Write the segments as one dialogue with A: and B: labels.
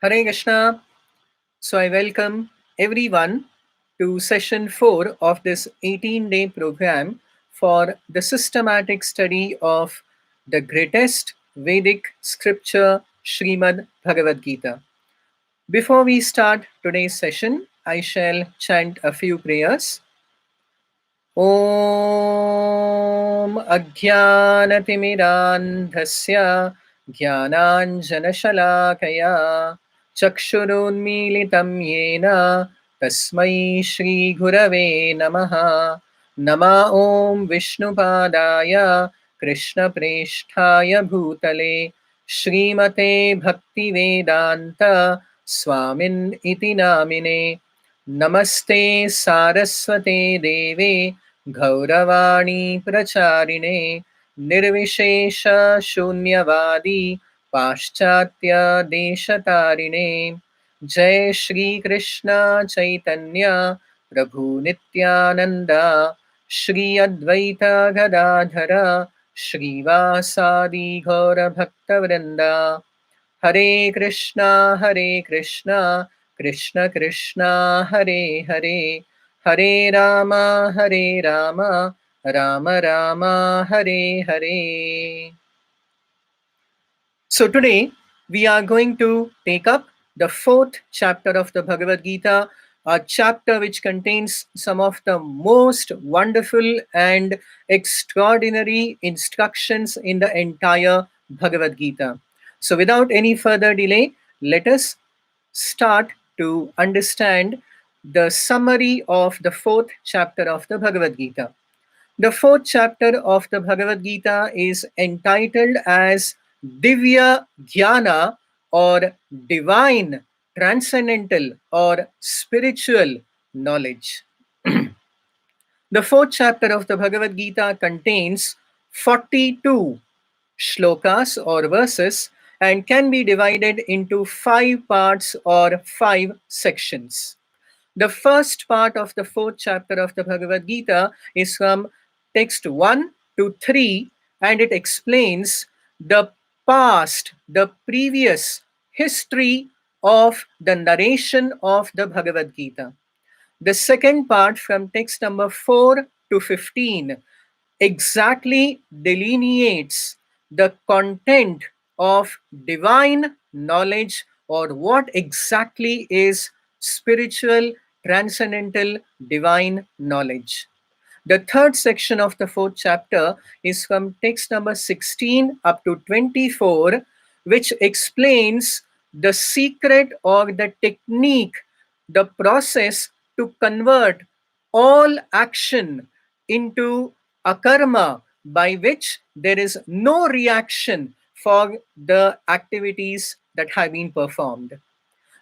A: Hare Krishna. So I welcome everyone to session 4 of this 18-day program for the systematic study of the greatest Vedic scripture, Srimad Bhagavad Gita. Before we start today's session, I shall chant a few prayers. ॐ अज्ञानतिमिरान्धस्य ज्ञानाञ्जनशलाकया चक्षुरुन्मीलितं येन तस्मै श्रीगुरवे नमः। नमः ॐ विष्णुपादाय कृष्णप्रेष्ठाय भूतले श्रीमते भक्तिवेदान्त स्वामिन् इति नामिने। नमस्ते सारस्वते देवे गौरवाणी प्रचारिणे निर्विशेष शून्यवादी पाश्चात्य देशतारिणे। जय श्री कृष्ण चैतन्य प्रभु नित्यानंद श्री अद्वैत गदाधर श्रीवासादि गौर भक्तवृंदा। हरे कृष्णा कृष्ण कृष्णा हरे हरे, हरे Ram Ram Ram Hare Hare. So today we are going to take up the fourth chapter of the Bhagavad Gita, a chapter which contains some of the most wonderful and extraordinary instructions in the entire Bhagavad Gita. So without any further delay, let us start to understand the summary of the fourth chapter of the Bhagavad Gita. The fourth chapter of the Bhagavad Gita is entitled as Divya Jnana, or divine, transcendental, or spiritual knowledge. The fourth chapter of the Bhagavad Gita contains 42 shlokas or verses and can be divided into 5 parts or 5 sections. The first part of the fourth chapter of the Bhagavad Gita is from text 1 to 3, and it explains the past, the previous history of the narration of the Bhagavad Gita. The second part, from text number 4 to 15, exactly delineates the content of divine knowledge, or what exactly is spiritual, transcendental, divine knowledge. The third section of the fourth chapter is from text number 16 up to 24, which explains the secret or the technique, the process to convert all action into a karma by which there is no reaction for the activities that have been performed.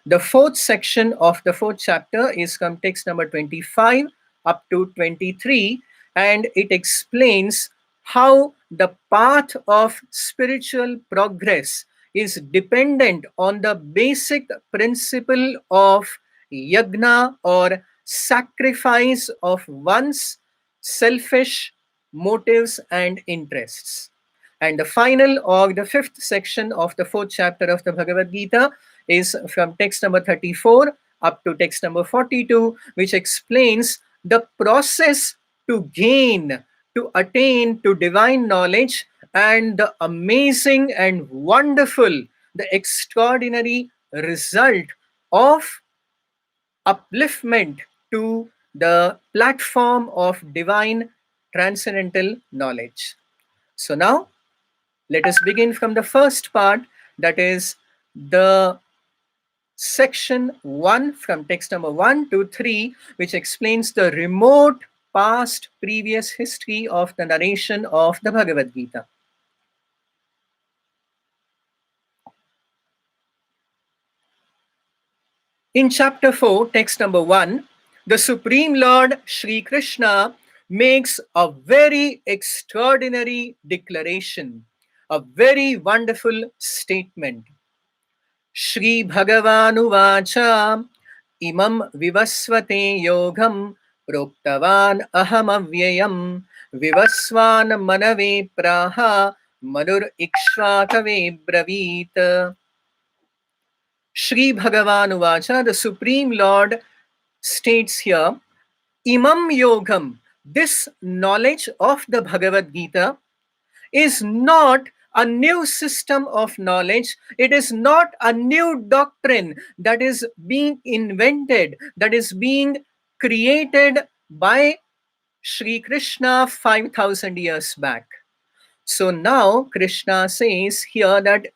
A: The fourth section of the fourth chapter is from text number 25 up to 23, and it explains how the path of spiritual progress is dependent on the basic principle of yagna, or sacrifice of one's selfish motives and interests. And the final, or the fifth section of the fourth chapter of the Bhagavad Gita is from text number 34 up to text number 42, which explains the process to gain, to attain to divine knowledge, and the amazing and wonderful, the extraordinary result of upliftment to the platform of divine transcendental knowledge. So now let us begin from the first part, that is the section 1 from text number 1 to 3, which explains the remote past previous history of the narration of the Bhagavad Gita. In chapter 4, text number 1, the Supreme Lord Sri Krishna makes a very extraordinary declaration, a very wonderful statement. Shri Bhagavan Uvacha Imam Vivasvate Yogam प्रोक्तवान् अहमव्ययम् विवस्वान् मनवे प्राह मनुरिक्ष्वाकवे ब्रवीत्. Shri Bhagavan Uvacha, the Supreme Lord states here, Imam Yogam, this knowledge of the Bhagavad Gita is not a new system of knowledge. It is not a new doctrine that is being invented, that is being created by Sri Krishna 5,000 years back. So now Krishna says here that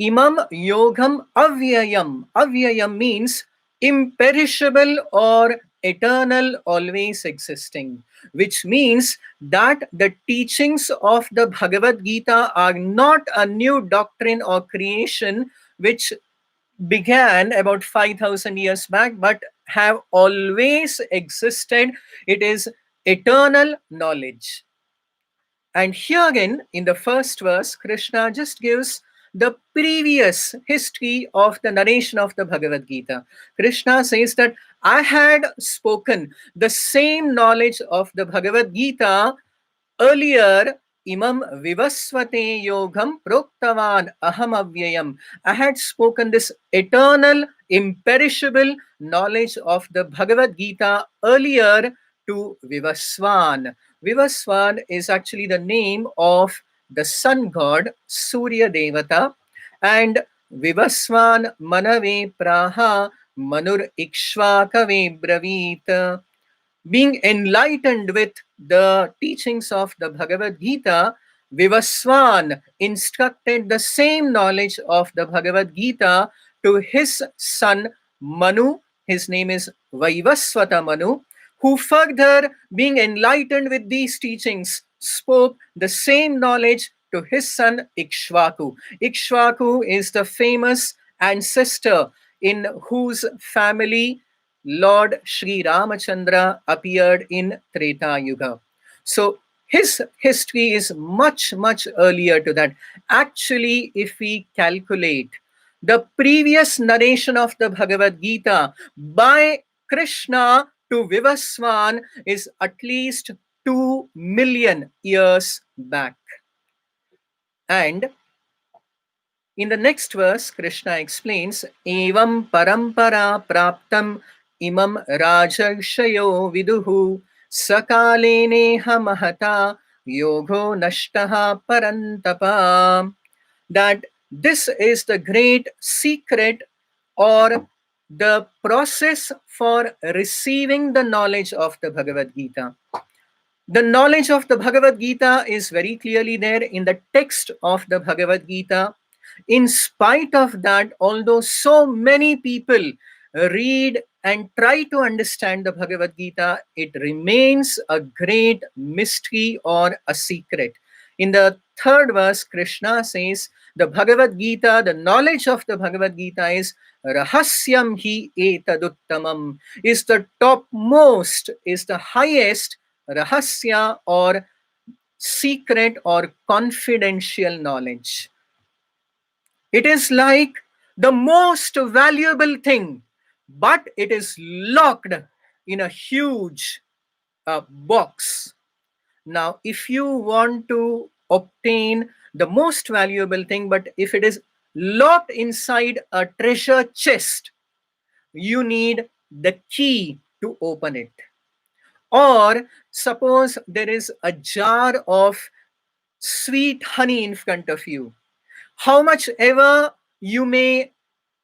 A: Imam Yogam Avyayam. Avyayam means imperishable or eternal, always existing, which means that the teachings of the Bhagavad Gita are not a new doctrine or creation which began about 5,000 years back, but have always existed. It is eternal knowledge. And here again, in the first verse, Krishna just gives the previous history of the narration of the Bhagavad Gita. Krishna says that I had spoken the same knowledge of the Bhagavad Gita earlier. Imam vivasvate yogam proktavan aham avyayam. I had spoken this eternal, imperishable knowledge of the Bhagavad Gita earlier to Vivaswan. Vivaswan is actually the name of the sun god Surya Devata, and Vivaswan manave praha manur ikshvakave bravit. Being enlightened with the teachings of the Bhagavad Gita, Vivaswan instructed the same knowledge of the Bhagavad Gita to his son Manu. His name is Vaivaswata Manu, who further, being enlightened with these teachings, spoke the same knowledge to his son Ikshvaku. Ikshvaku is the famous ancestor in whose family Lord Sri Ramachandra appeared in Treta Yuga. So his history is much, much earlier to that. Actually, if we calculate the previous narration of the Bhagavad Gita by Krishna to Vivaswan is at least 2 million years back. And in the next verse, Krishna explains, Evam parampara praptam imam rajarshayo viduhu sakalene mahata yogo nashtaha parantapa. That this is the great secret or the process for receiving the knowledge of the Bhagavad Gita. The knowledge of the Bhagavad Gita is very clearly there in the text of the Bhagavad Gita. In spite of that, although so many people read and try to understand the Bhagavad Gita, it remains a great mystery or a secret. In the third verse, Krishna says, the Bhagavad Gita, the knowledge of the Bhagavad Gita is Rahasyam hi etaduttamam, is the topmost, is the highest rahasya or secret or confidential knowledge. It is like the most valuable thing, but it is locked in a huge box. Now, if you want to obtain the most valuable thing, but if it is locked inside a treasure chest, you need the key to open it. Or suppose there is a jar of sweet honey in front of you. How much ever you may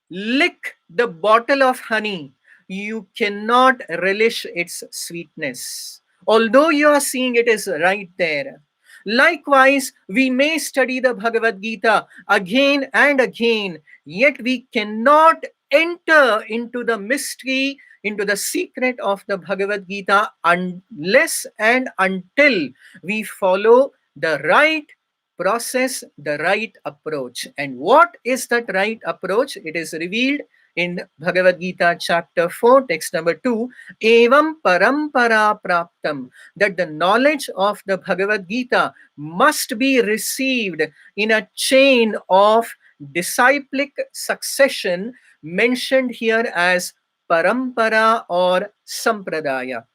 A: lick the bottle of honey, you cannot relish its sweetness, although you are seeing it is right there. Likewise, we may study the Bhagavad Gita again and again, yet we cannot enter into the mystery, into the secret of the Bhagavad Gita unless and until we follow the right process, the right approach. And what is that right approach? It is revealed in Bhagavad Gita chapter 4, text number 2, Evam parampara praptam, that the knowledge of the Bhagavad Gita must be received in a chain of disciplic succession mentioned here as parampara or sampradaya.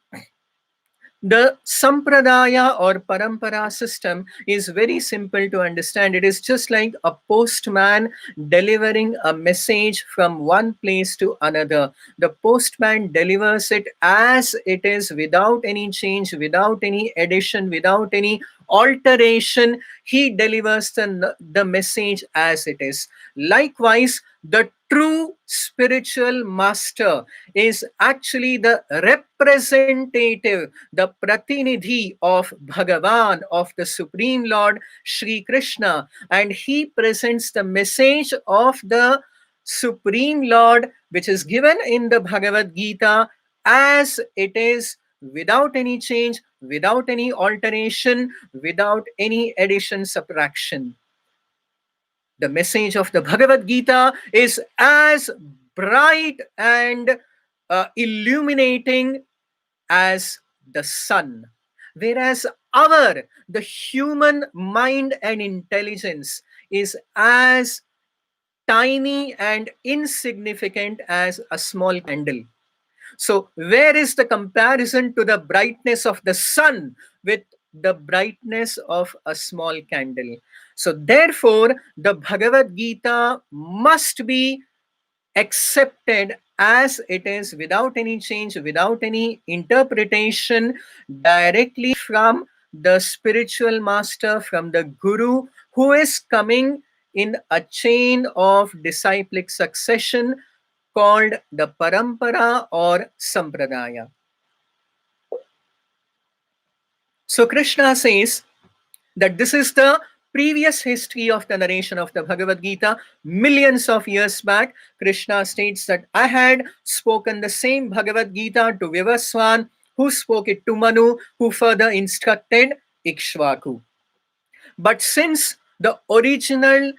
A: The sampradaya or parampara system is very simple to understand. It is just like a postman delivering a message from one place to another. The postman delivers it as it is, without any change, without any addition, without any alteration. He delivers the message as it is. Likewise, the true spiritual master is actually the representative, the pratinidhi of Bhagavan, of the Supreme Lord Sri Krishna, and he presents the message of the Supreme Lord, which is given in the Bhagavad Gita as it is, without any change, without any alteration, without any addition, subtraction. The message of the Bhagavad Gita is as bright and illuminating as the sun, whereas the human mind and intelligence is as tiny and insignificant as a small candle. So, where is the comparison to the brightness of the sun with the brightness of a small candle? So, therefore, the Bhagavad Gita must be accepted as it is, without any change, without any interpretation, directly from the spiritual master, from the guru, who is coming in a chain of disciplic succession called the parampara or sampradaya. So Krishna says that this is the previous history of the narration of the Bhagavad Gita. Millions of years back, Krishna states that I had spoken the same Bhagavad Gita to Vivaswan, who spoke it to Manu, who further instructed Ikshvaku. But since the original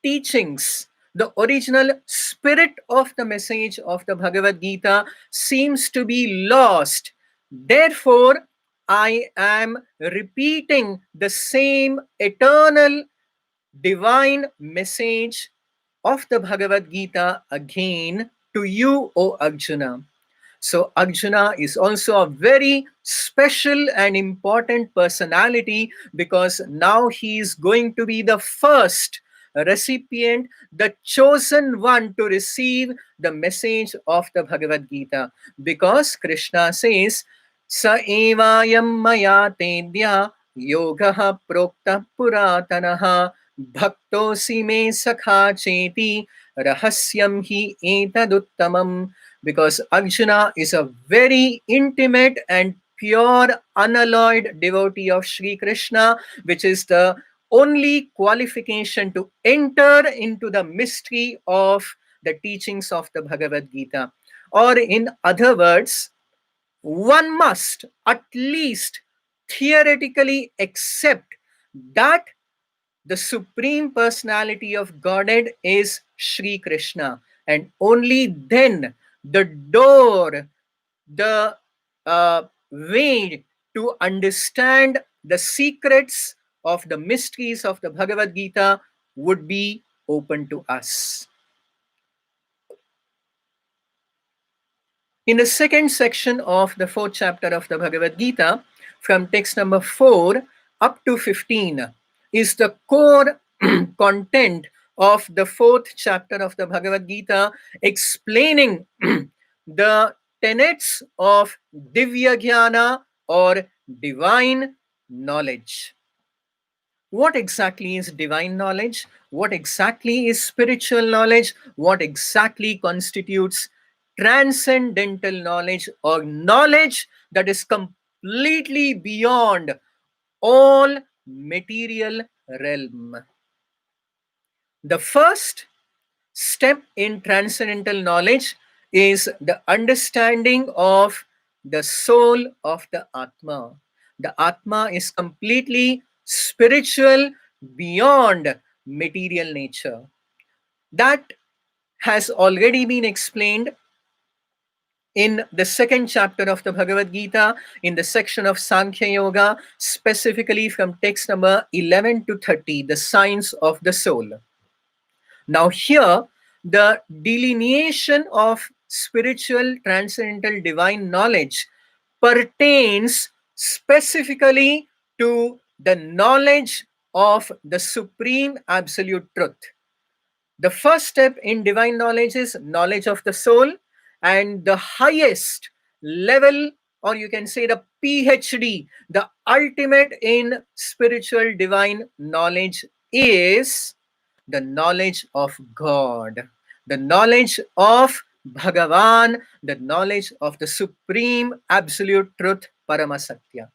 A: teachings, the original spirit of the message of the Bhagavad Gita seems to be lost, therefore, I am repeating the same eternal divine message of the Bhagavad Gita again to you, O Arjuna. So Arjuna is also a very special and important personality, because now he is going to be the first recipient, the chosen one to receive the message of the Bhagavad Gita. Because Krishna says, Sa evayam maya tedya yogaha prokta puratanaha bhaktosi me sakha cheti rahasyam hi etaduttamam. Because Arjuna is a very intimate and pure, unalloyed devotee of Sri Krishna, which is the only qualification to enter into the mystery of the teachings of the Bhagavad Gita. Or, in other words, one must at least theoretically accept that the Supreme Personality of Godhead is Sri Krishna, and only then the door, the way to understand the secrets of the mysteries of the Bhagavad Gita would be open to us. In the second section of the fourth chapter of the Bhagavad Gita, from text number 4 up to 15, is the core content of the fourth chapter of the Bhagavad Gita, explaining the tenets of Divya Jnana or divine knowledge. What exactly is divine knowledge? What exactly is spiritual knowledge? What exactly constitutes transcendental knowledge, or knowledge that is completely beyond all material realm? The first step in transcendental knowledge is the understanding of the soul of the Atma. The Atma is completely spiritual, beyond material nature. That has already been explained in the second chapter of the Bhagavad Gita, in the section of Sankhya Yoga, specifically from text number 11 to 30, the science of the soul. Now, here, the delineation of spiritual, transcendental, divine knowledge pertains specifically to the knowledge of the supreme absolute truth. The first step in divine knowledge is knowledge of the soul, and the highest level, or you can say the PhD, the ultimate in spiritual divine knowledge, is the knowledge of God, the knowledge of Bhagavan, the knowledge of the supreme absolute truth, Paramasatya.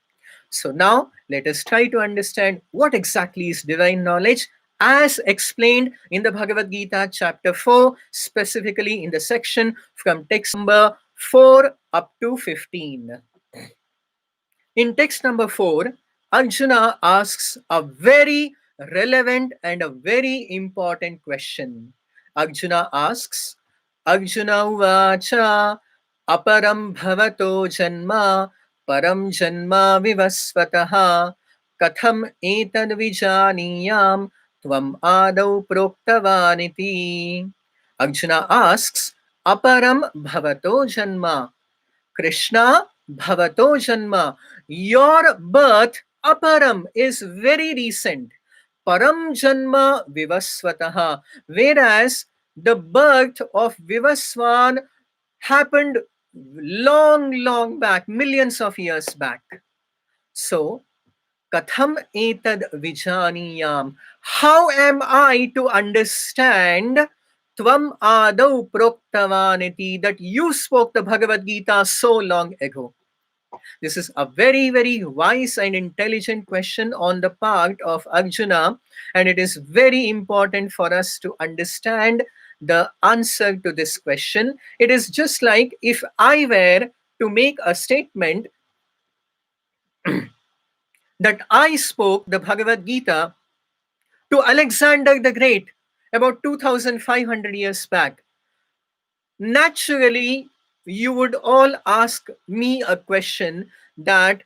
A: So now let us try to understand what exactly is divine knowledge as explained in the Bhagavad Gita chapter 4, specifically in the section from text number 4 up to 15. In text number 4, Arjuna asks a very relevant and a very important question. Arjuna asks, Arjuna uvacha aparam bhavato janma param janma vivasvataha katham etad vijaniyam tvam adau proktavaniti. Arjuna asks, aparam bhavato janma, Krishna bhavato janma, your birth aparam is very recent. Param janma vivasvataha, whereas the birth of Vivaswan happened long back, millions of years back. So, katham etad vijaniyam, how am I to understand tvam adau proktavaniti, that you spoke the Bhagavad Gita so long ago? This is a very wise and intelligent question on the part of Arjuna, and it is very important for us to understand the answer to this question. It is just like if I were to make a statement that I spoke the Bhagavad Gita to Alexander the Great about 2500 years back. Naturally, you would all ask me a question that,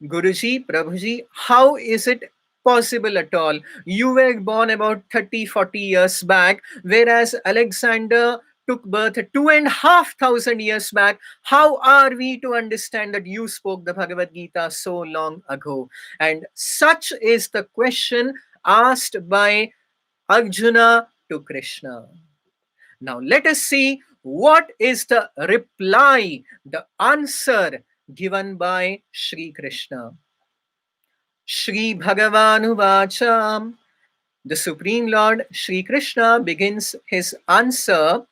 A: Guruji, Prabhuji, how is it possible at all? You were born about 30, 40 years back, whereas Alexander took birth 2,500 years back. How are we to understand that you spoke the Bhagavad Gita so long ago? And such is the question asked by Arjuna to Krishna. Now let us see what is the reply, the answer given by Sri Krishna. Sri Bhagavan Uvacham, the Supreme Lord Sri Krishna begins his answer,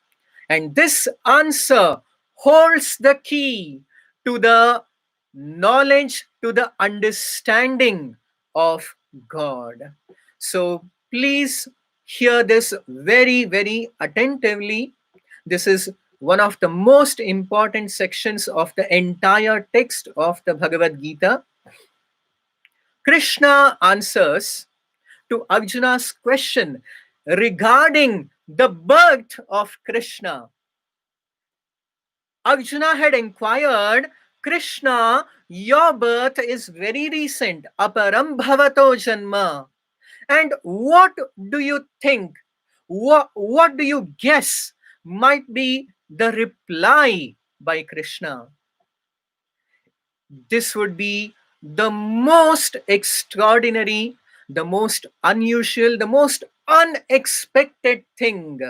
A: and this answer holds the key to the knowledge, to the understanding of God. So please hear this very attentively. This is one of the most important sections of the entire text of the Bhagavad Gita. Krishna answers to Arjuna's question regarding the birth of Krishna. Arjuna had inquired, Krishna, your birth is very recent, aparam bhavato janma. And what do you think? What do you guess might be the reply by Krishna? This would be the most extraordinary, the most unusual, the most unexpected thing.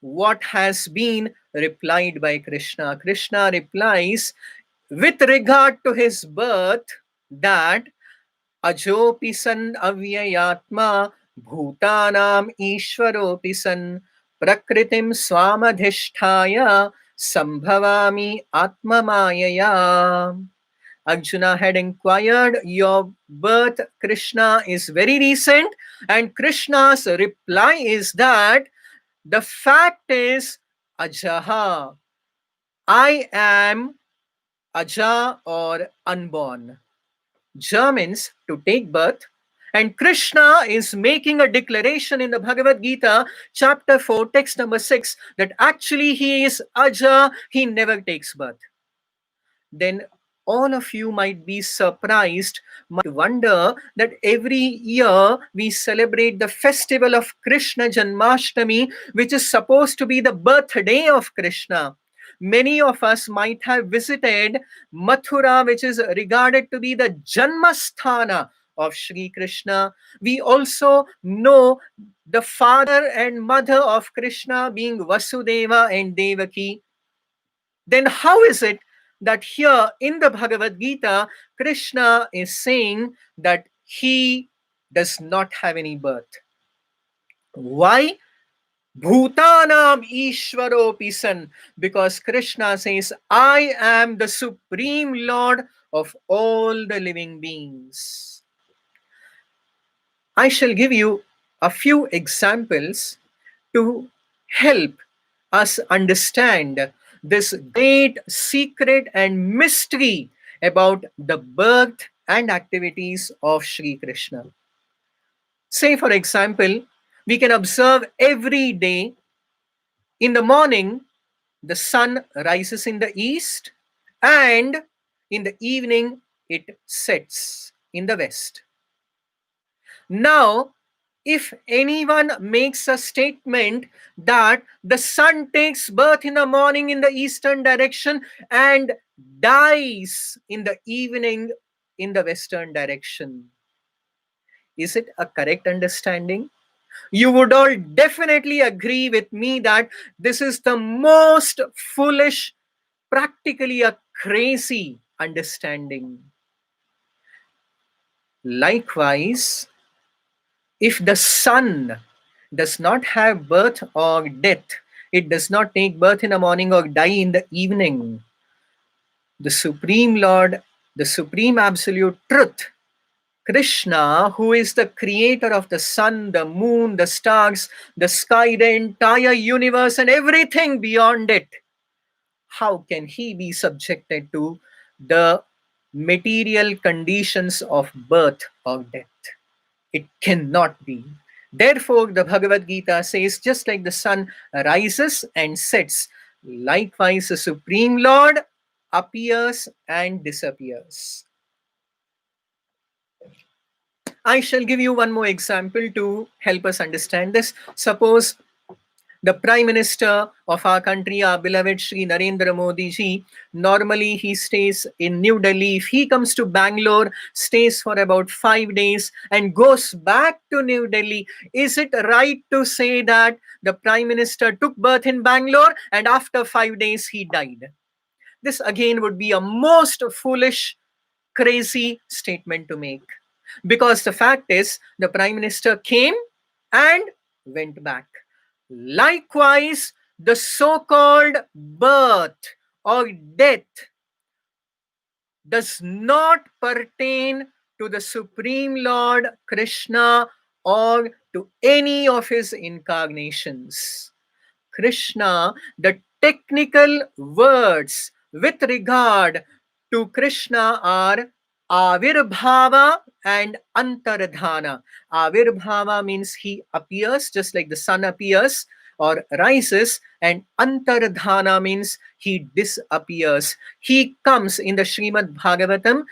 A: What has been replied by Krishna? Krishna replies with regard to his birth that Ajopi san avyayatma bhutanam ishvaropi san prakritim swamadhisthaya sambhavami atmamayaya. Arjuna had inquired, your birth, Krishna, is very recent, and Krishna's reply is that the fact is Ajaha. I am Aja or unborn. Ja means to take birth. And Krishna is making a declaration in the Bhagavad Gita, chapter 4, text number 6, that actually he is Aja, he never takes birth. Then all of you might be surprised, might wonder that every year we celebrate the festival of Krishna Janmashtami, which is supposed to be the birthday of Krishna. Many of us might have visited Mathura, which is regarded to be the Janmasthana of Sri Krishna. We also know the father and mother of Krishna being Vasudeva and Devaki. Then how is it that here in the Bhagavad Gita, Krishna is saying that he does not have any birth? Why? Bhutanam Ishvaropi San. Because Krishna says, I am the supreme Lord of all the living beings. I shall give you a few examples to help us understand this great secret and mystery about the birth and activities of Sri Krishna. Say, for example, we can observe every day in the morning the sun rises in the east, and in the evening it sets in the west. Now, if anyone makes a statement that the sun takes birth in the morning in the eastern direction and dies in the evening in the western direction, is it a correct understanding? You would all definitely agree with me that this is the most foolish, practically a crazy understanding. Likewise, if the sun does not have birth or death, it does not take birth in the morning or die in the evening, the Supreme Lord, the Supreme Absolute Truth, Krishna, who is the creator of the sun, the moon, the stars, the sky, the entire universe, and everything beyond it, how can he be subjected to the material conditions of birth or death? It cannot be. Therefore, the Bhagavad Gita says, just like the sun rises and sets, likewise the Supreme Lord appears and disappears. I shall give you one more example to help us understand this. Suppose the Prime Minister of our country, our beloved Sri Narendra Modi ji, normally he stays in New Delhi. If he comes to Bangalore, stays for about 5 days and goes back to New Delhi, is it right to say that the Prime Minister took birth in Bangalore and after 5 days he died? This again would be a most foolish, crazy statement to make. Because the fact is, the Prime Minister came and went back. Likewise, the so-called birth or death does not pertain to the Supreme Lord Krishna or to any of his incarnations. Krishna, the technical words with regard to Krishna are Avirbhava and Antardhana. Avirbhava means he appears, just like the sun appears or rises, and Antardhana means he disappears. He comes in the Srimad Bhagavatam,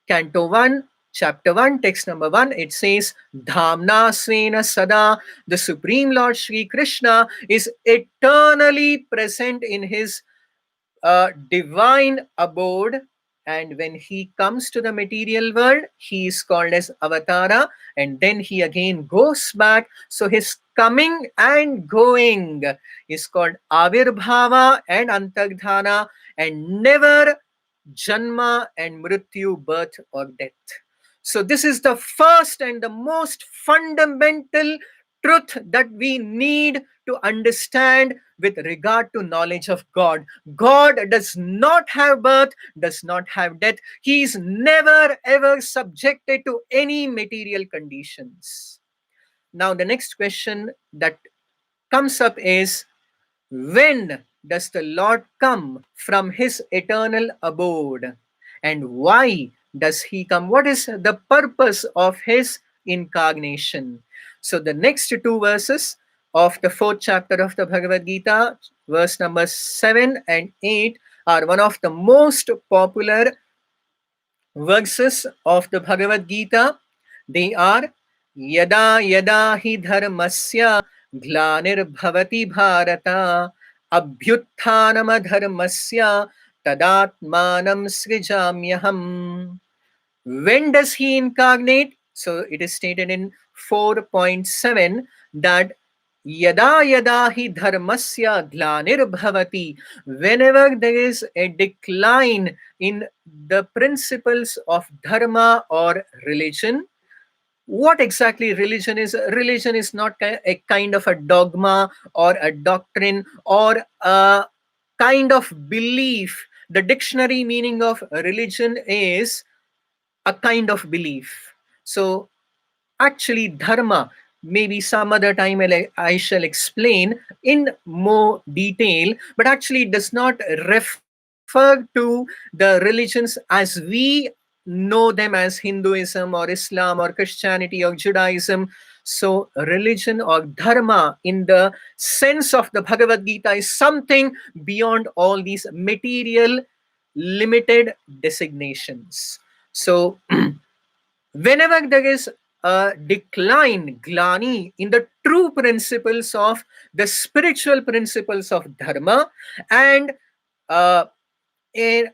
A: Canto 1, Chapter 1, text number 1, it says, Dhamna Svena Sada, the Supreme Lord Sri Krishna is eternally present in his divine abode, and when he comes to the material world, he is called as Avatara, and then he again goes back. So his coming and going is called Avirbhava and Antardhana, and never Janma and Mrityu, birth or death. So this is the first and the most fundamental truth that we need to understand with regard to knowledge of God. God does not have birth, does not have death. He is never ever subjected to any material conditions. Now the next question that comes up is, when does the Lord come from his eternal abode? And why does he come? What is the purpose of his incarnation? So the next two verses of the fourth chapter of the Bhagavad Gita, verse number 7 and 8, are one of the most popular verses of the Bhagavad Gita. They are Yada yada hi dharmasya glanir bhavati bharata abhyuttanamadharmasya tadatmanam srijamyaham. When does he incarnate? So it is stated in 4.7 that yada yada hi dharmasya glanirbhavati, whenever there is a decline in the principles of dharma or religion. What exactly religion is? Religion is not a kind of a dogma or a doctrine or a kind of belief. The dictionary meaning of religion is a kind of belief. So actually, dharma, maybe some other time I shall explain in more detail, but actually it does not refer to the religions as we know them, as Hinduism or Islam or Christianity or Judaism. So religion or dharma in the sense of the Bhagavad Gita is something beyond all these material limited designations. So whenever there is a decline, glani, in the true principles of the spiritual principles of dharma, and uh, a,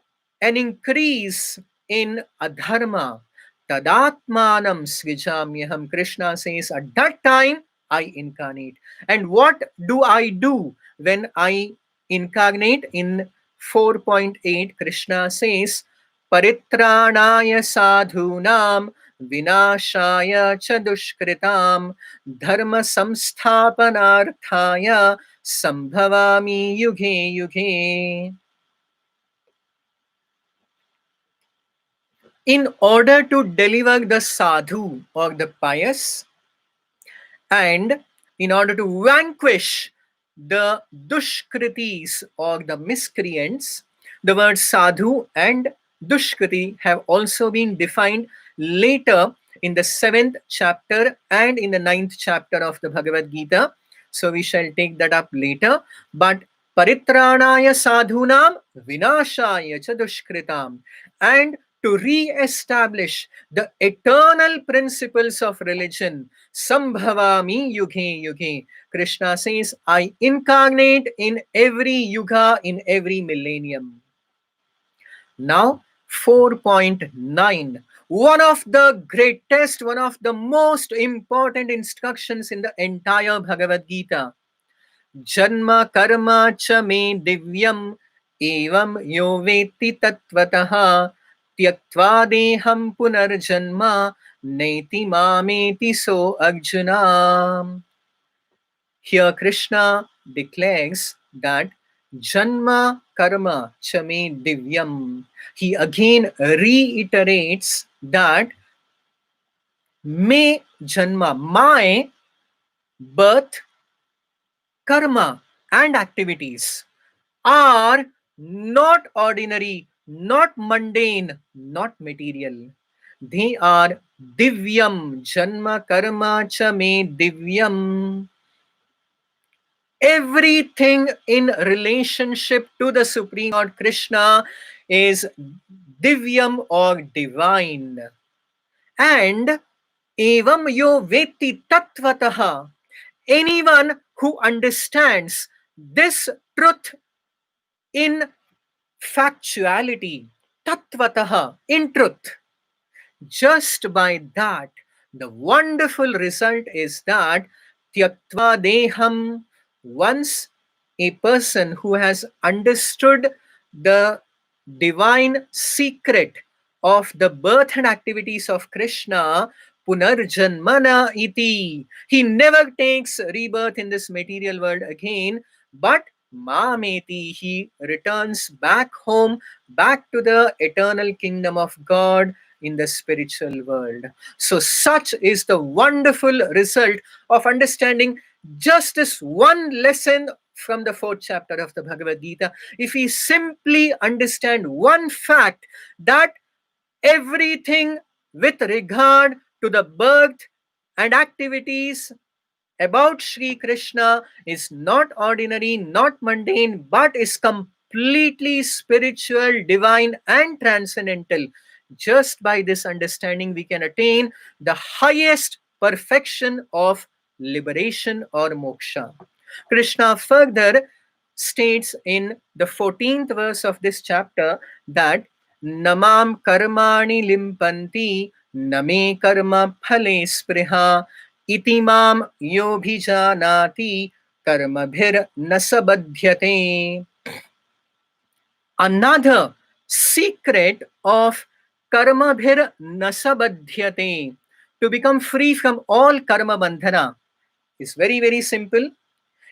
A: an increase in adharma, tadatmanam srijamyaham, Krishna says, at that time I incarnate. And what do I do when I incarnate? In 4.8, Krishna says, Paritranaya sadhunam vinashaya cha dushkritam dharma samsthapanarthaya sambhavami yuge yuge. In order to deliver the sadhu or the pious, and in order to vanquish the dushkritis or the miscreants, the words sadhu and dushkriti have also been defined later in the 7th chapter and in the 9th chapter of the Bhagavad Gita. So we shall take that up later. But paritranaya sadhunam vinashaya cha dushkritam, and to re-establish the eternal principles of religion, sambhavami yuge yuge. Krishna says, I incarnate in every yuga, in every millennium. Now, 4.9. One of the greatest, one of the most important instructions in the entire Bhagavad Gita. Janma karma cha me divyam evam yo veti tattvataha tyaktva deham punarjanma neti mameti so arjuna. Here Krishna declares that Janma karma cha me divyam. He again reiterates that me janma, my birth, karma and activities are not ordinary, not mundane, not material. They are divyam, janma karma cha me divyam. Everything in relationship to the Supreme Lord Krishna is divyam or divine. And evam yo veti tattvataha. Anyone who understands this truth in factuality, tattvataha, in truth, just by that, the wonderful result is that tyaktva deham, once a person who has understood the divine secret of the birth and activities of Krishna, punarjanmana iti, he never takes rebirth in this material world again, but mameti, he returns back home, back to the eternal kingdom of God in the spiritual world. So, such is the wonderful result of understanding just this one lesson from the 4th chapter of the Bhagavad Gita. If we simply understand one fact, that everything with regard to the birth and activities about Sri Krishna is not ordinary, not mundane, but is completely spiritual, divine, and transcendental. Just by this understanding, we can attain the highest perfection of liberation or moksha. Krishna further states in the 14th verse of this chapter that Namam karmani limpanti name karma phale spriha itimam yobhijanati karmabhir nasabadhyate. Another secret of karmabhir nasabadhyate, to become free from all karma bandhana, is very, very simple.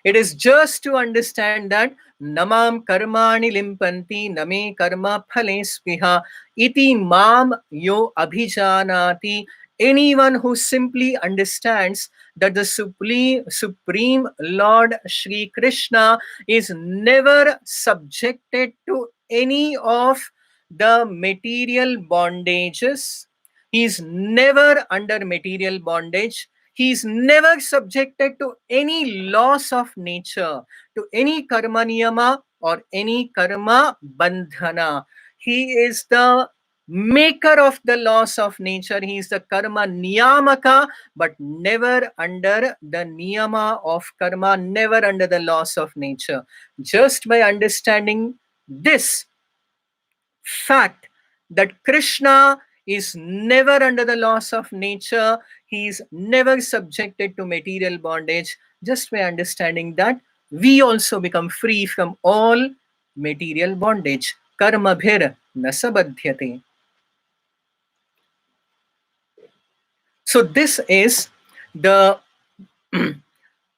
A: It is just to understand that namam karmani limpanti name karma phale spiha iti mam yo abhijanati. Anyone who simply understands that the Supreme Lord Shri Krishna is never subjected to any of the material bondages, he is never under material bondage, he is never subjected to any laws of nature, to any karma niyama or any karma bandhana. He is the maker of the laws of nature. He is the karma niyamaka, but never under the niyama of karma, never under the laws of nature. Just by understanding this fact that Krishna is never under the laws of nature, he is never subjected to material bondage. Just by understanding that, we also become free from all material bondage. Karma bhir nasabadhyate. So, this is the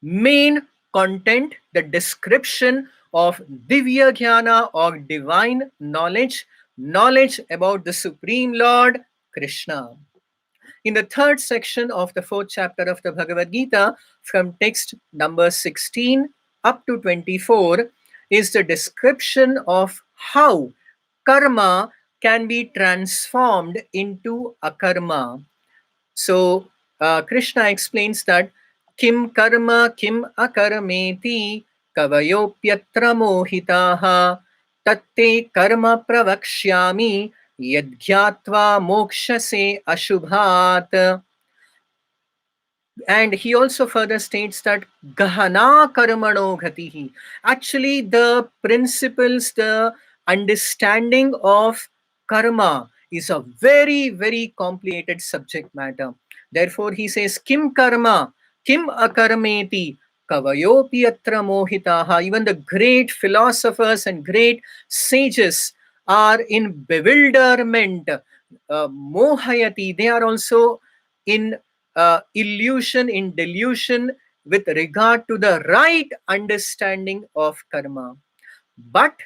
A: main content, the description of Divya Jnana or divine knowledge, knowledge about the Supreme Lord Krishna. In the third section of the fourth chapter of the Bhagavad Gita, from text number 16 up to 24, is the description of how karma can be transformed into akarma. So Krishna explains that kim karma kim akarmeti kavayopyatra mohitaha tatte karma pravakshyami yadhyatva mokshase ashubhat. And he also further states that Gahana Karmano Gatihi. Actually, the principles, the understanding of karma is a very, very complicated subject matter. Therefore, he says, Kim karma, kim akarmeti, kavayopi atra mohitaha. Even the great philosophers and great sages are in bewilderment. Mohayati, they are also in illusion, in delusion with regard to the right understanding of karma. But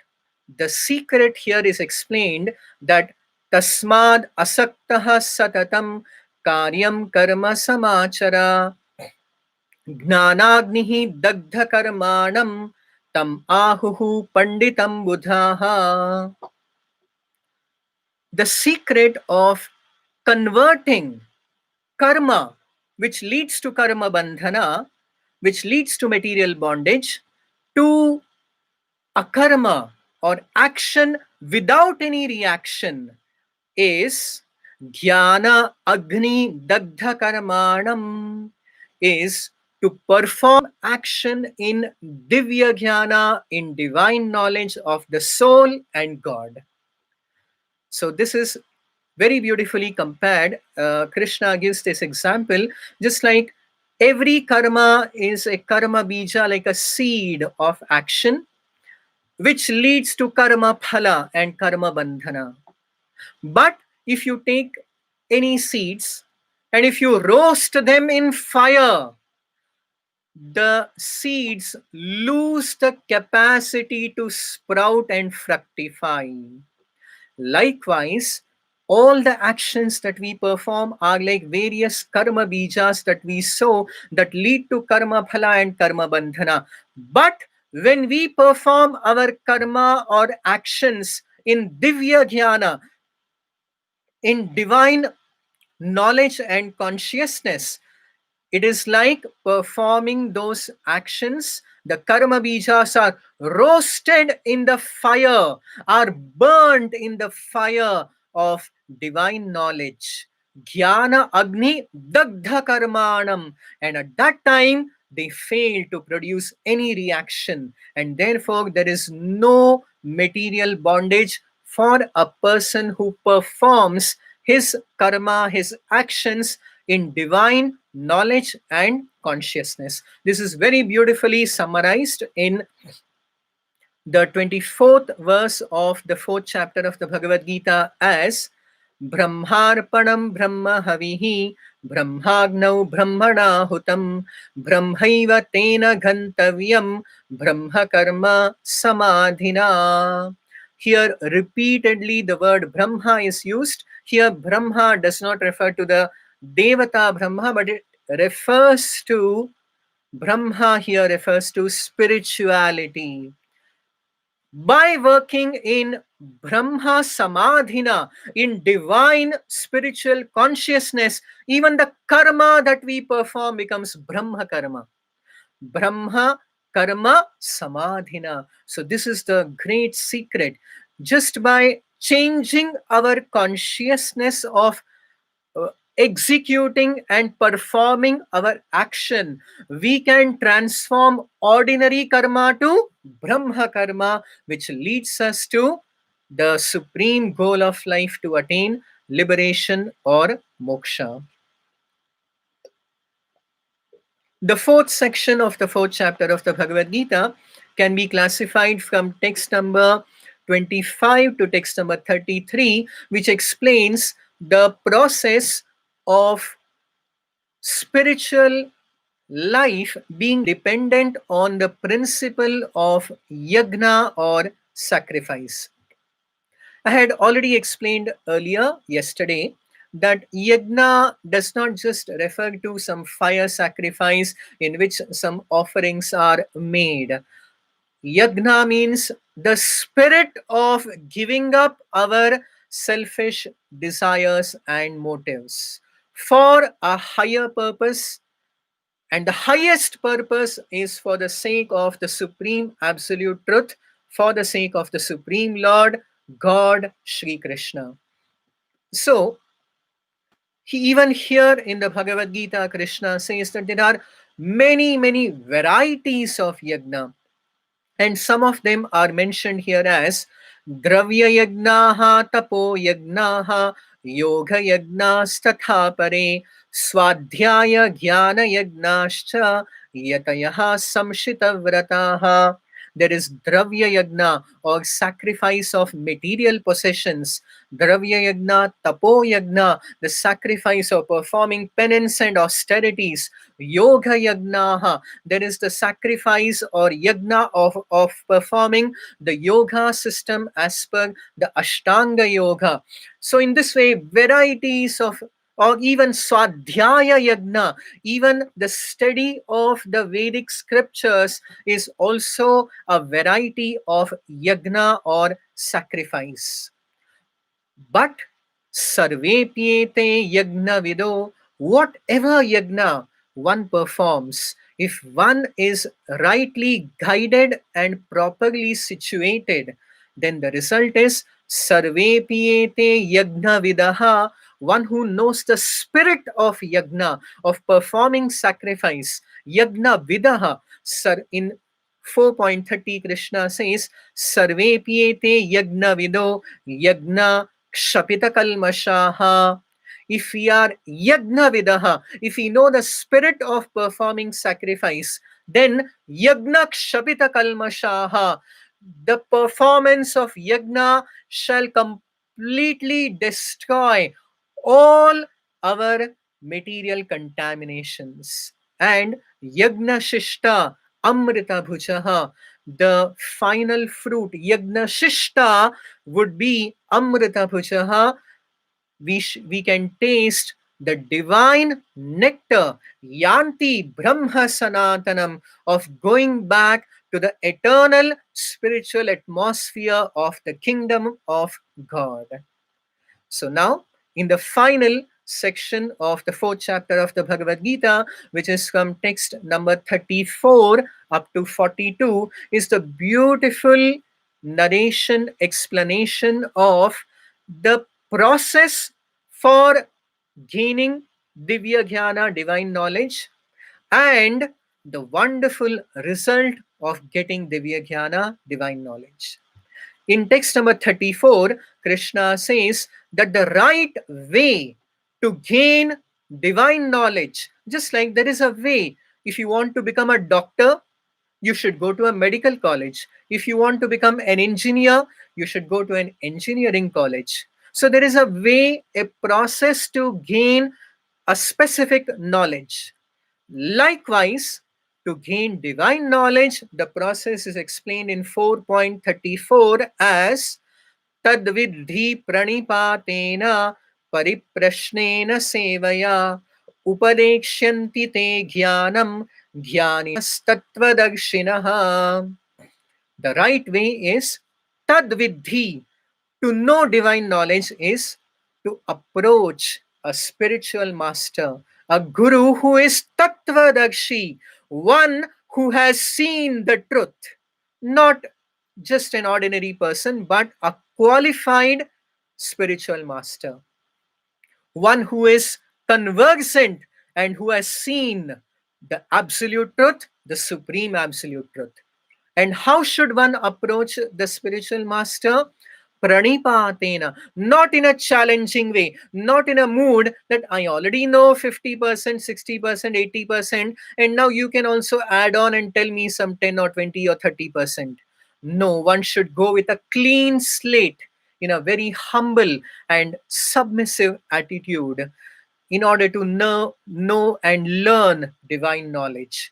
A: the secret here is explained that tasmad asaktaha satatam karyam karma samachara gnanagnihi dagdha karmanam tam ahuhu panditam buddhaha. The secret of converting karma, which leads to karma bandhana, which leads to material bondage, to akarma or action without any reaction, is dhyana agni dagdha karmanam, is to perform action in divya jnana, in divine knowledge of the soul and God. So this is very beautifully compared. Krishna gives this example, just like every karma is a karma bija, like a seed of action, which leads to karma phala and karma bandhana. But if you take any seeds and if you roast them in fire, the seeds lose the capacity to sprout and fructify. Likewise, all the actions that we perform are like various karma bijas that we sow that lead to karma phala and karma bandhana. But when we perform our karma or actions in divya jnana, in divine knowledge and consciousness, it is like performing those actions. The karma bijas are roasted in the fire, are burned in the fire of divine knowledge. Jnana Agni Dagdha Karmanam. And at that time, they fail to produce any reaction, and therefore there is no material bondage for a person who performs his karma, his actions in divine knowledge and consciousness. This is very beautifully summarized in the 24th verse of the 4th chapter of the Bhagavad Gita as Brahmarpanam Brahma Havihi Brahmagnau Brahmana Hutam Brahmaiva Tena Gantavyam Brahma Karma Samadhina. Here repeatedly the word Brahma is used. Here Brahma does not refer to the Devata Brahma, but it refers to Brahma here refers to spirituality. By working in Brahma Samadhina, in divine spiritual consciousness, even the karma that we perform becomes Brahma karma. Brahma karma samadhina. So, this is the great secret. Just by changing our consciousness of executing and performing our action, we can transform ordinary karma to Brahma karma, which leads us to the supreme goal of life to attain liberation or moksha. The fourth section of the fourth chapter of the Bhagavad Gita can be classified from text number 25 to text number 33, which explains the process of spiritual life being dependent on the principle of yagna or sacrifice. I had already explained earlier yesterday that yagna does not just refer to some fire sacrifice in which some offerings are made. Yagna means the spirit of giving up our selfish desires and motives for a higher purpose, and the highest purpose is for the sake of the supreme absolute truth, for the sake of the supreme Lord, God, Sri Krishna. So, even here in the Bhagavad Gita, Krishna says that there are many, many varieties of yagna. And some of them are mentioned here as Dravya Yagnaha, Tapo Yagnaha, Yoga Yagnas Tatha Pare, Swadhyaya Jnana Yagnascha, Yatayaha Samshita Vrataha. There is Dravya Yagna or sacrifice of material possessions. Dravya Yagna, Tapo Yagna, the sacrifice of performing penance and austerities. Yoga Yagnaha, there is the sacrifice or yagna of performing the yoga system as per the Ashtanga Yoga. So, in this way, varieties of or even Swadhyaya Yagna, even the study of the Vedic scriptures is also a variety of yagna or sacrifice. But sarvepyete yagna vido, whatever yagna one performs, if one is rightly guided and properly situated, then the result is sarvepyete yagna vidaha, one who knows the spirit of yagna, of performing sacrifice. Yagna vidaha, sir, in 4.30 Krishna says, sarvepyete yagna vido yagna Kshapita kalmashaha. If we are yagna vidaha, if we know the spirit of performing sacrifice, then yagna kshapita kalmashaha, the performance of yagna shall completely destroy all our material contaminations. And yagna shishta amrita bhujaha, the final fruit, yagna shishta, would be amrita bhujaha. We can taste the divine nectar, yanti brahma sanatanam, of going back to the eternal spiritual atmosphere of the kingdom of God. So now, in the final section of the fourth chapter of the Bhagavad Gita, which is from text number 34 up to 42, is the beautiful narration, explanation of the process for gaining Divya Jnana, divine knowledge, and the wonderful result of getting Divya Jnana, divine knowledge. In text number 34, Krishna says that the right way to gain divine knowledge, just like there is a way, if you want to become a doctor, you should go to a medical college. If you want to become an engineer, you should go to an engineering college. So there is a way, a process to gain a specific knowledge. Likewise, to gain divine knowledge, the process is explained in 4.34 as Tadvidhi pranipatena pariprashnena sevaya upadekshyanti te jnanam jnanistatvadakshinaha. The right way is Tadvidhi. To know divine knowledge is to approach a spiritual master, a guru who is Tattvadakshi, one who has seen the truth, not just an ordinary person, but a qualified spiritual master, one who is conversant and who has seen the absolute truth, the supreme absolute truth. And how should one approach the spiritual master? Pranipatena, not in a challenging way, not in a mood that I already know 50%, 60%, 80%, and now you can also add on and tell me some 10 or 20 or 30%. No, one should go with a clean slate in a very humble and submissive attitude in order to know and learn divine knowledge.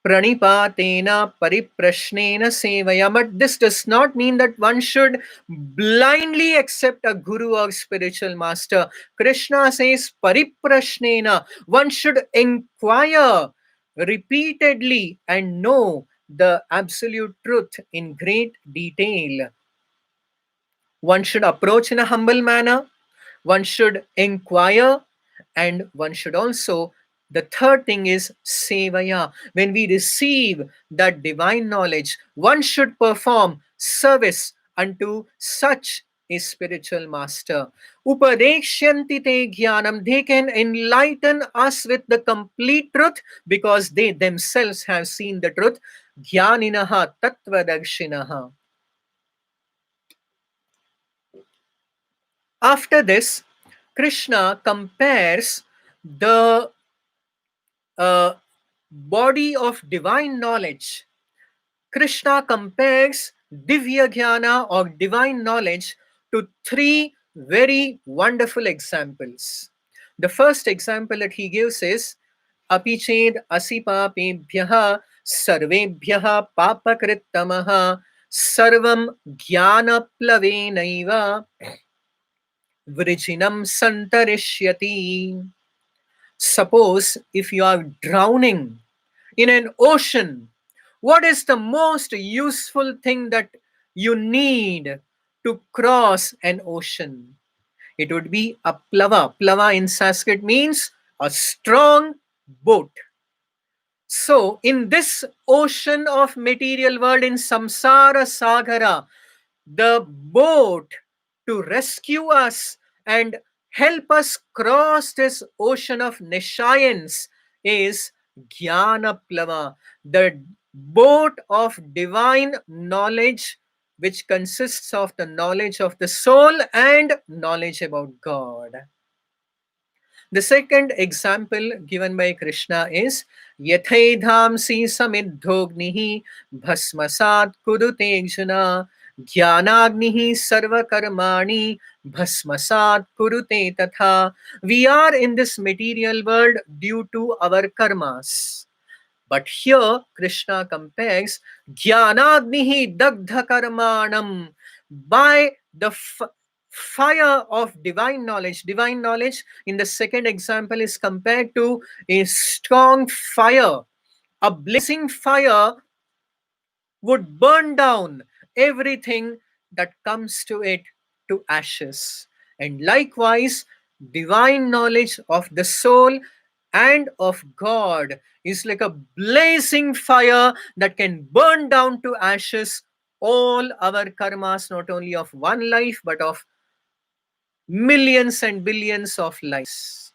A: Pranipatena pariprashnena sevaya. But this does not mean that one should blindly accept a guru or spiritual master. Krishna says pariprashnena. One should inquire repeatedly and know the absolute truth in great detail. One should approach in a humble manner, one should inquire, and one should also, the third thing is sevaya. When we receive that divine knowledge, one should perform service unto such a spiritual master. Upadekshyanti te jnanam. They can enlighten us with the complete truth because they themselves have seen the truth. Jnaninaha tattvadakshinaha. After this, Krishna compares the uh, body of divine knowledge. Krishna compares Divya Jnana or divine knowledge to three very wonderful examples. The first example that he gives is Apiched asipapebhyaha sarvebhyaha papakrittamaha sarvam jnana plavenaiva vrijinam santarishyati. Suppose if you are drowning in an ocean, what is the most useful thing that you need to cross an ocean? It would be a plava. Plava in Sanskrit means a strong boat. So, in this ocean of material world, in samsara sagara, the boat to rescue us and help us cross this ocean of nescience is Jnana Plava, the boat of divine knowledge, which consists of the knowledge of the soul and knowledge about God. The second example given by Krishna is Yathedhamsi samidhognihi bhasmasat kurute jnanagnihi sarvakarmani bhasmasat kurute tatha. We are in this material world due to our karmas. But here Krishna compares Jnanagnihi Dagdha Karmanam, by the fire of divine knowledge. Divine knowledge in the second example is compared to a strong fire. A blazing fire would burn down everything that comes to it to ashes. And likewise, divine knowledge of the soul and of God is like a blazing fire that can burn down to ashes all our karmas, not only of one life, but of millions and billions of lives.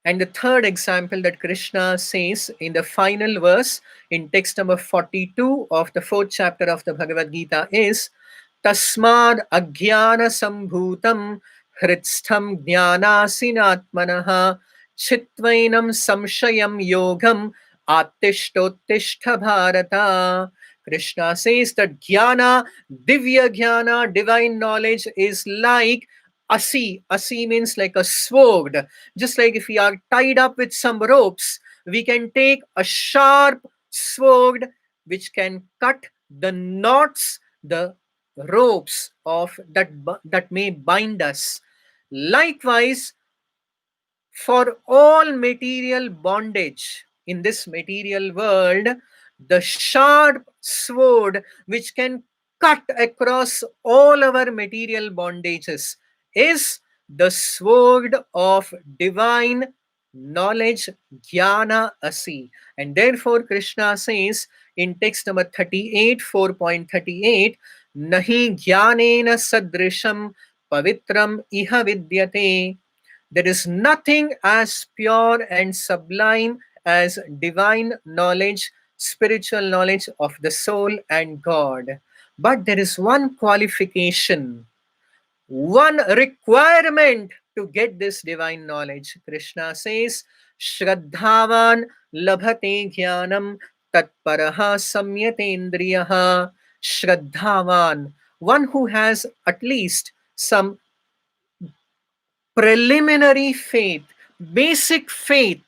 A: And the third example that Krishna says in the final verse in text number 42 of the fourth chapter of the Bhagavad Gita is Tasmad Ajnana Sambhutam Hritstham Jnanasinatmanaha Chitvainam Samshayam Yogam Attishtottishtha Bharata. Krishna says that Jnana, Divya Jnana, divine knowledge is like Asi. Asi means like a sword. Just like if we are tied up with some ropes, we can take a sharp sword which can cut the knots, the ropes of that may bind us. Likewise, for all material bondage in this material world, the sharp sword which can cut across all our material bondages is the sword of divine knowledge, jnana asi. And therefore, Krishna says in text number 38, 4.38, Nahi jnanena sadrisham pavitram iha vidyate. There is nothing as pure and sublime as divine knowledge, spiritual knowledge of the soul and God. But there is one qualification, one requirement to get this divine knowledge. Krishna says, Shraddhavan labhate jnanam tatparaha samyatendriyaha. Shraddhavan, one who has at least some preliminary faith, basic faith,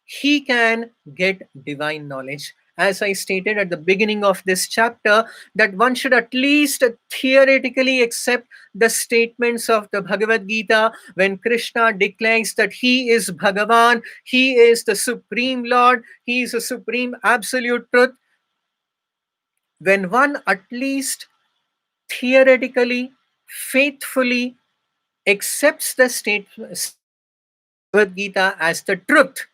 A: he can get divine knowledge. As I stated at the beginning of this chapter, that one should at least theoretically accept the statements of the Bhagavad Gita when Krishna declares that he is Bhagavan, he is the Supreme Lord, he is the Supreme Absolute Truth. When one at least theoretically, faithfully accepts the statements of the Bhagavad Gita as the truth,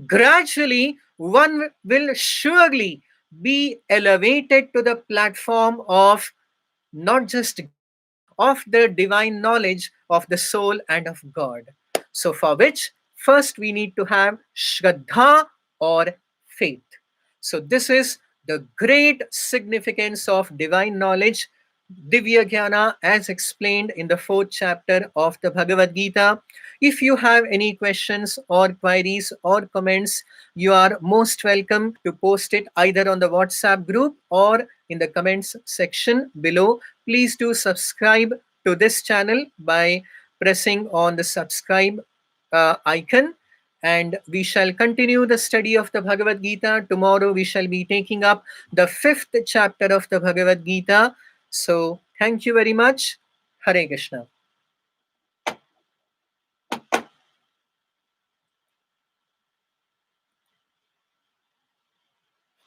A: gradually one will surely be elevated to the platform of not just jnana, of the divine knowledge of the soul and of God. So, for which first we need to have Shraddha or faith. So, this is the great significance of divine knowledge, Divya Jnana, as explained in the fourth chapter of the Bhagavad Gita. If you have any questions or queries or comments, you are most welcome to post it either on the WhatsApp group or in the comments section below. Please do subscribe to this channel by pressing on the subscribe icon, and we shall continue the study of the Bhagavad Gita. Tomorrow we shall be taking up the fifth chapter of the Bhagavad Gita. So thank you very much. Hare Krishna.